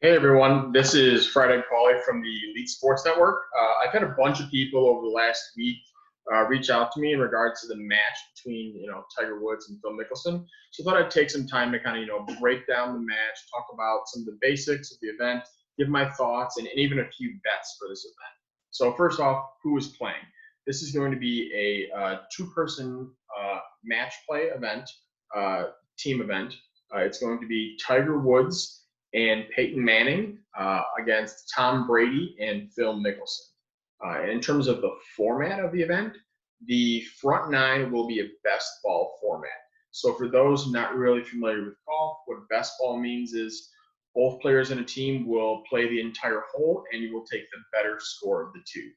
Hey everyone, this is FriedEggPaulie from the Elite Sports Network. I've had a bunch of people over the last week reach out to me in regards to the match between Tiger Woods and Phil Mickelson. So I thought I'd take some time to kind of break down the match, talk about some of the basics of the event, give my thoughts, and even a few bets for this event. So first off, who is playing? This is going to be a two-person match play event, team event. It's going to be Tiger Woods and Peyton Manning against Tom Brady and Phil Mickelson. In terms of the format of the event, the front nine will be a best ball format. So for those not really familiar with golf, what best ball means is both players in a team will play the entire hole and you will take the better score of the two.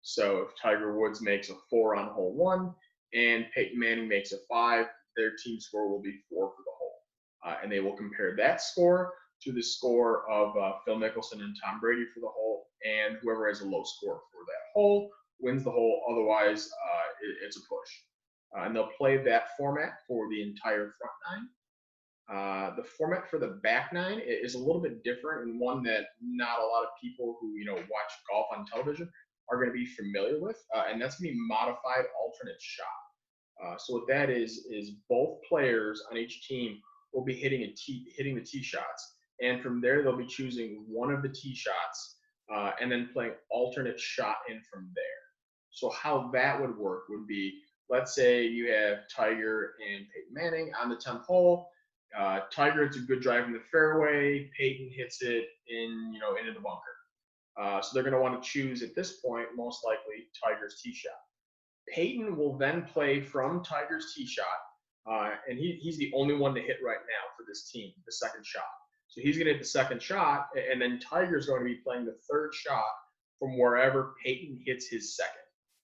So if Tiger Woods makes a 4 on hole 1 and Peyton Manning makes a 5, their team score will be 4 for the hole. And they will compare that score to the score of Phil Mickelson and Tom Brady for the hole, and whoever has a low score for that hole wins the hole. Otherwise, it's a push. And they'll play that format for the entire front nine. The format for the back nine is a little bit different, and one that not a lot of people who watch golf on television are going to be familiar with, and that's going to be modified alternate shot. So what that is both players on each team will be hitting the tee shots, and from there they'll be choosing one of the tee shots and then playing alternate shot in from there. So how that would work would be, let's say you have Tiger and Peyton Manning on the 10th hole. Tiger hits a good drive in the fairway. Peyton hits it into the bunker. So they're going to want to choose at this point, most likely, Tiger's tee shot. Peyton will then play from Tiger's tee shot, and he's the only one to hit right now for this team, the second shot. So he's going to hit the second shot, and then Tiger's going to be playing the third shot from wherever Peyton hits his second.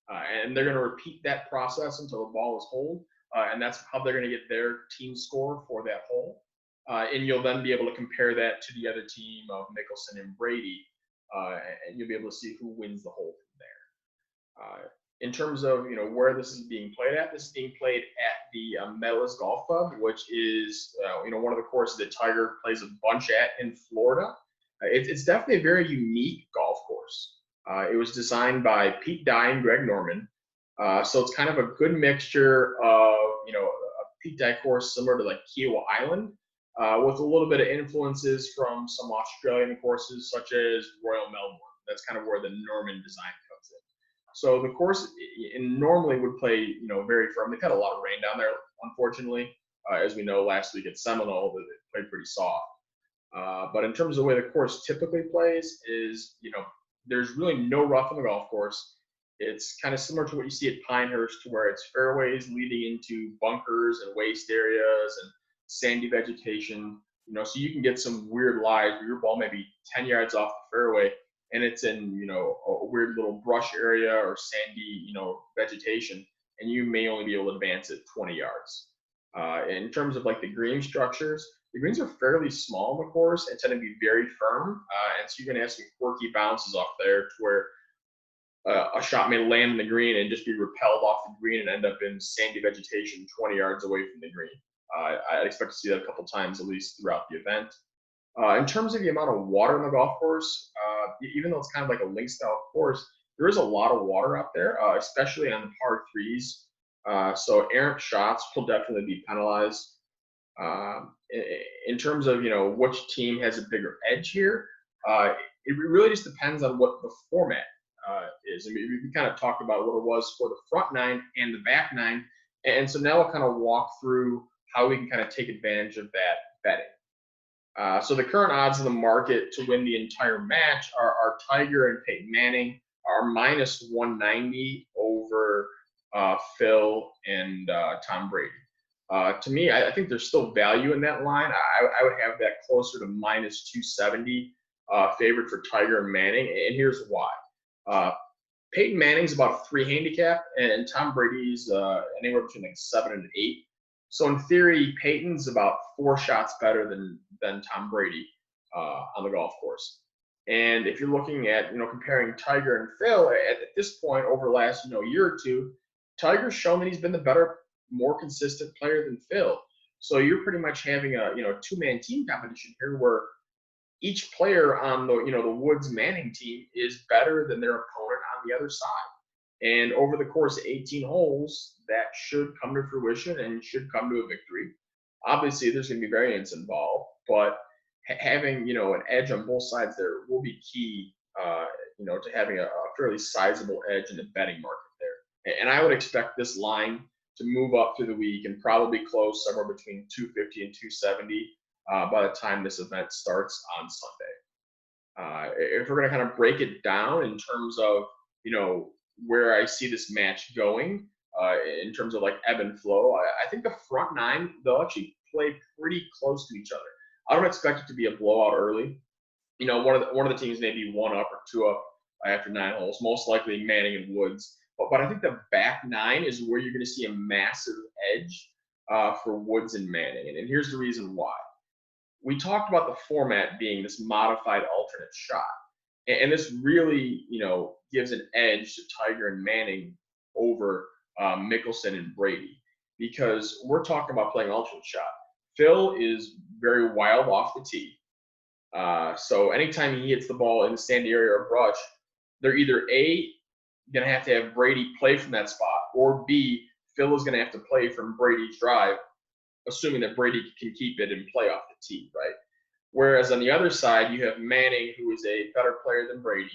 And they're going to repeat that process until the ball is holed, and that's how they're going to get their team score for that hole. And you'll then be able to compare that to the other team of Mickelson and Brady, and you'll be able to see who wins the hole from there. In terms of where this is being played at, this is being played at the Medalist Golf Club, which is one of the courses that Tiger plays a bunch at in Florida. It's definitely a very unique golf course. It was designed by Pete Dye and Greg Norman, so it's kind of a good mixture of a Pete Dye course similar to like Kiowa Island, with a little bit of influences from some Australian courses such as Royal Melbourne. That's kind of where the Norman design comes in. So the course normally would play, very firm. They've had a lot of rain down there, unfortunately. As we know, last week at Seminole, it played pretty soft. But in terms of the way the course typically plays is, there's really no rough on the golf course. It's kind of similar to what you see at Pinehurst, to where it's fairways leading into bunkers and waste areas and sandy vegetation. So you can get some weird lies where your ball may be 10 yards off the fairway and it's in a weird little brush area or sandy vegetation, and you may only be able to advance it 20 yards. In terms of like the green structures, the greens are fairly small in the course and tend to be very firm, and so you're going to have some quirky bounces off there to where a shot may land in the green and just be repelled off the green and end up in sandy vegetation 20 yards away from the green. I expect to see that a couple times at least throughout the event. In terms of the amount of water in the golf course, even though it's kind of like a link style course, there is a lot of water out there, especially on the par threes. So errant shots will definitely be penalized. In terms of which team has a bigger edge here, it really just depends on what the format is. I mean, we kind of talked about what it was for the front nine and the back nine, and so now we'll kind of walk through how we can kind of take advantage of that betting. So the current odds in the market to win the entire match are Tiger and Peyton Manning are minus 190 over Phil and Tom Brady. To me, I think there's still value in that line. I would have that closer to minus 270 favored for Tiger and Manning, and here's why. Peyton Manning's about a 3 handicap, and Tom Brady's anywhere between like 7 and 8. So in theory, Peyton's about 4 shots better than Tom Brady on the golf course. And if you're looking at comparing Tiger and Phil at this point over the last year or two, Tiger's shown that he's been the better, more consistent player than Phil. So you're pretty much having a 2-man team competition here where each player on the Woods Manning team is better than their opponent on the other side. And over the course of 18 holes, that should come to fruition and should come to a victory. Obviously, there's going to be variance involved, but having an edge on both sides there will be key, to having a fairly sizable edge in the betting market there. And I would expect this line to move up through the week and probably close somewhere between 250 and 270 by the time this event starts on Sunday. If we're going to kind of break it down in terms of where I see this match going, in terms of like ebb and flow, I think the front nine, they'll actually play pretty close to each other. I don't expect it to be a blowout early. One of the teams may be 1 up or 2 up after 9 holes, most likely Manning and Woods. But I think the back 9 is where you're going to see a massive edge for Woods and Manning. And here's the reason why. We talked about the format being this modified alternate shot. And this really, gives an edge to Tiger and Manning over Mickelson and Brady, because we're talking about playing alternate shot. Phil is very wild off the tee. So anytime he hits the ball in the sandy area or brush, they're either A, going to have Brady play from that spot, or B, Phil is going to have to play from Brady's drive, assuming that Brady can keep it and play off the tee, right? Whereas on the other side, you have Manning, who is a better player than Brady,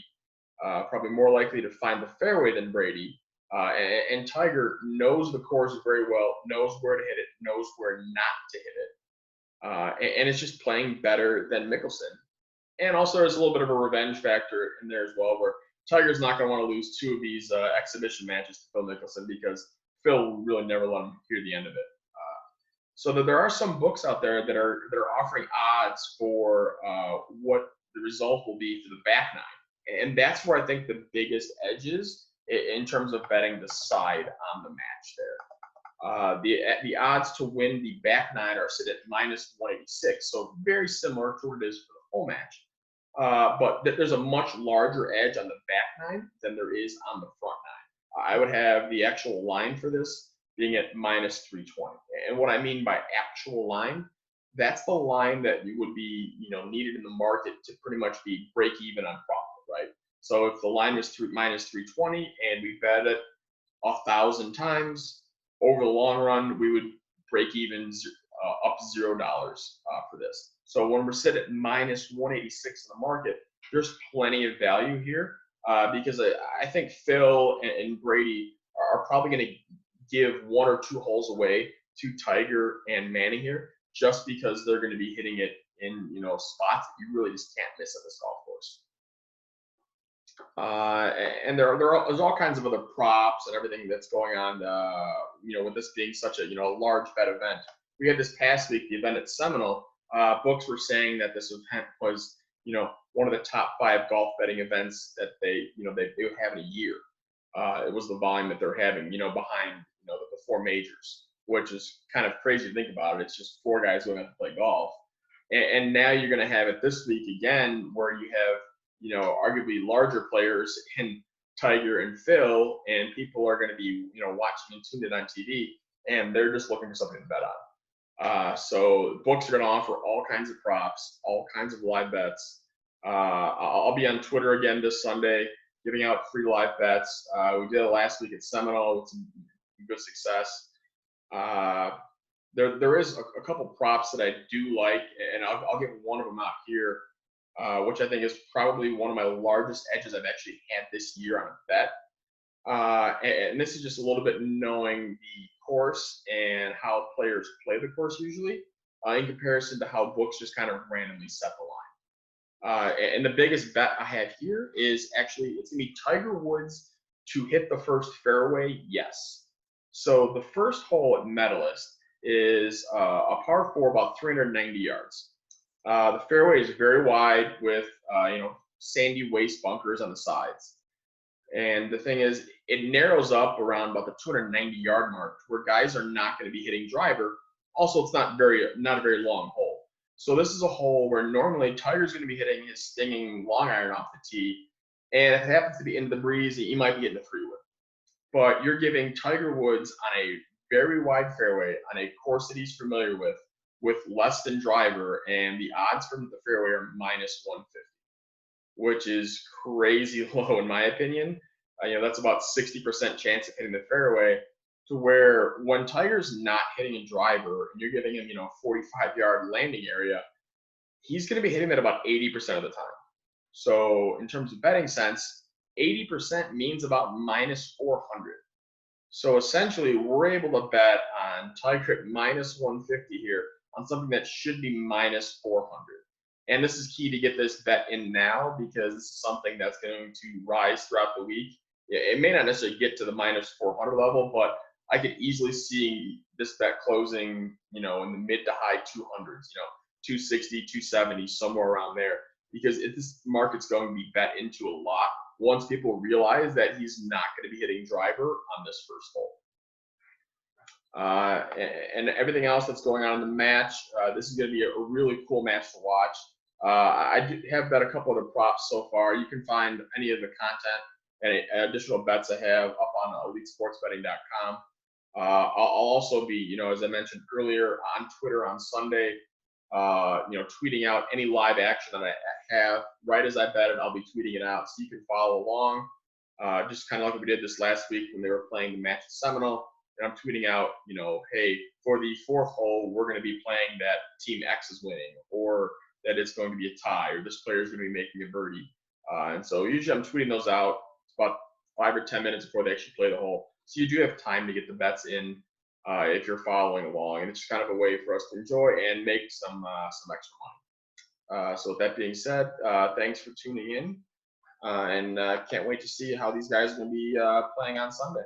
probably more likely to find the fairway than Brady. And Tiger knows the course very well, knows where to hit it, knows where not to hit it. And it's just playing better than Mickelson. And also there's a little bit of a revenge factor in there as well, where Tiger's not going to want to lose 2 of these exhibition matches to Phil Mickelson, because Phil really never let him hear the end of it. So that there are some books out there that are offering odds for what the result will be for the back 9, and that's where I think the biggest edge is in terms of betting the side on the match there. The odds to win the back 9 are set at -186, so very similar to what it is for the full match. But there's a much larger edge on the back 9 than there is on the front 9. I would have the actual line for this being at -320. And what I mean by actual line, that's the line that you would be, needed in the market to pretty much be break even on profit, right? So if the line was -320 and we bet it 1,000 times, over the long run, we would break even up $0 for this. So when we're sitting at -186 in the market, there's plenty of value here because I think Phil and Brady are probably going to give 1 or 2 holes away to Tiger and Manning here, just because they're going to be hitting it in spots that you really just can't miss at this golf course. And there's all kinds of other props and everything that's going on. With this being such a large bet event, we had this past week the event at Seminole. Books were saying that this event was one of the top 5 golf betting events that they would have in a year. It was the volume that they're having, behind the 4 majors, which is kind of crazy to think about it. It's just 4 guys going out to play golf, and now you're going to have it this week again, where you have arguably larger players in Tiger and Phil, and people are going to be watching and tuned in on TV, and they're just looking for something to bet on. So books are going to offer all kinds of props, all kinds of live bets. I'll be on Twitter again this Sunday, giving out free live bets. We did it last week at Seminole with some good success. There is a couple props that I do like, and I'll get one of them out here, which I think is probably one of my largest edges I've actually had this year on a bet. And this is just a little bit knowing the course and how players play the course usually, in comparison to how books just kind of randomly set the line. And the biggest bet I have here is actually it's going to be Tiger Woods to hit the first fairway, yes. So the first hole at Medalist is a par 4, about 390 yards. The fairway is very wide with sandy waste bunkers on the sides. And the thing is, it narrows up around about the 290-yard mark, where guys are not going to be hitting driver. Also, it's not a very long hole. So this is a hole where normally Tiger's going to be hitting his stinging long iron off the tee, and if it happens to be into the breeze, he might be getting the 3-wood. But you're giving Tiger Woods on a very wide fairway on a course that he's familiar with with less than driver, and the odds from the fairway are minus 150, which is crazy low in my opinion. That's about 60% chance of hitting the fairway, to where when Tiger's not hitting a driver and you're giving him, 45-yard landing area, he's going to be hitting that about 80% of the time. So in terms of betting sense, 80% means about minus 400. So essentially, we're able to bet on Tiger at minus 150 here on something that should be minus 400. And this is key to get this bet in now, because this is something that's going to rise throughout the week. It may not necessarily get to the minus 400 level, but I could easily see this bet closing, in the mid to high 200s, 260, 270, somewhere around there. Because if this market's going to be bet into a lot once people realize that he's not going to be hitting driver on this first hole. And everything else that's going on in the match, this is going to be a really cool match to watch. I have bet a couple of the props so far. You can find any of the content and additional bets I have up on EliteSportsBetting.com. I'll also be, as I mentioned earlier, on Twitter on Sunday, tweeting out any live action that I have. Right as I bet it, I'll be tweeting it out, so you can follow along. Just kind of like we did this last week when they were playing the match at Seminole. And I'm tweeting out, hey, for the fourth hole, we're going to be playing that Team X is winning, or that it's going to be a tie, or this player is going to be making a birdie. And so usually I'm tweeting those out. It's about 5 or 10 minutes before they actually play the hole. So you do have time to get the bets in if you're following along. And it's just kind of a way for us to enjoy and make some extra money. So with that being said, thanks for tuning in. And can't wait to see how these guys are going to be playing on Sunday.